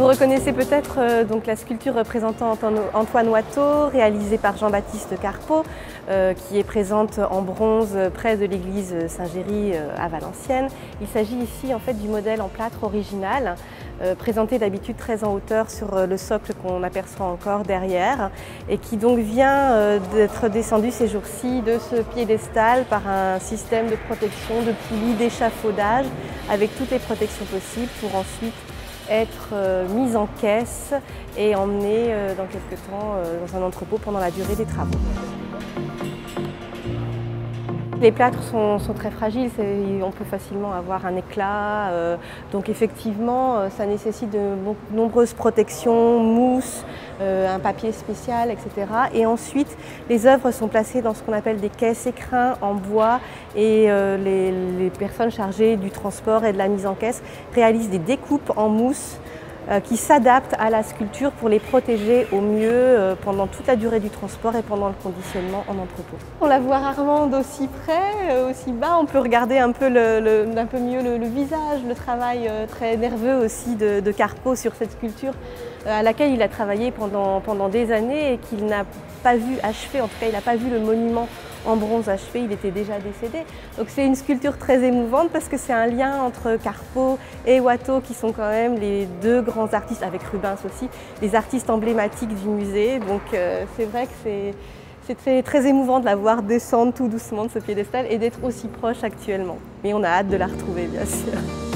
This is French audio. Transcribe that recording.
Vous reconnaissez peut-être donc la sculpture représentant Antoine Watteau, réalisée par Jean-Baptiste Carpeaux, qui est présente en bronze près de l'église Saint-Géry à Valenciennes. Il s'agit ici en fait du modèle en plâtre original, présenté d'habitude très en hauteur sur le socle qu'on aperçoit encore derrière, et qui donc vient d'être descendu ces jours-ci de ce piédestal par un système de protection, de poulies, d'échafaudage, avec toutes les protections possibles pour ensuite être mise en caisse et emmenée dans quelques temps dans un entrepôt pendant la durée des travaux. Les plâtres sont très fragiles, on peut facilement avoir un éclat, donc effectivement ça nécessite de nombreuses protections, mousse, un papier spécial, etc. Et ensuite les œuvres sont placées dans ce qu'on appelle des caisses écrins en bois et les personnes chargées du transport et de la mise en caisse réalisent des découpes en mousse qui s'adaptent à la sculpture pour les protéger au mieux pendant toute la durée du transport et pendant le conditionnement en entrepôt. On la voit rarement d'aussi près, aussi bas. On peut regarder un peu mieux le visage, le travail très nerveux aussi de Carpeaux sur cette sculpture à laquelle il a travaillé pendant des années et qu'il n'a pas vu achever. En tout cas, il n'a pas vu le monument en bronze achevé, il était déjà décédé. Donc c'est une sculpture très émouvante parce que c'est un lien entre Carpeaux et Watteau qui sont quand même les deux grands artistes, avec Rubens aussi, les artistes emblématiques du musée. Donc c'est vrai que c'est très émouvant de la voir descendre tout doucement de ce piédestal et d'être aussi proche actuellement. Mais on a hâte de la retrouver bien sûr.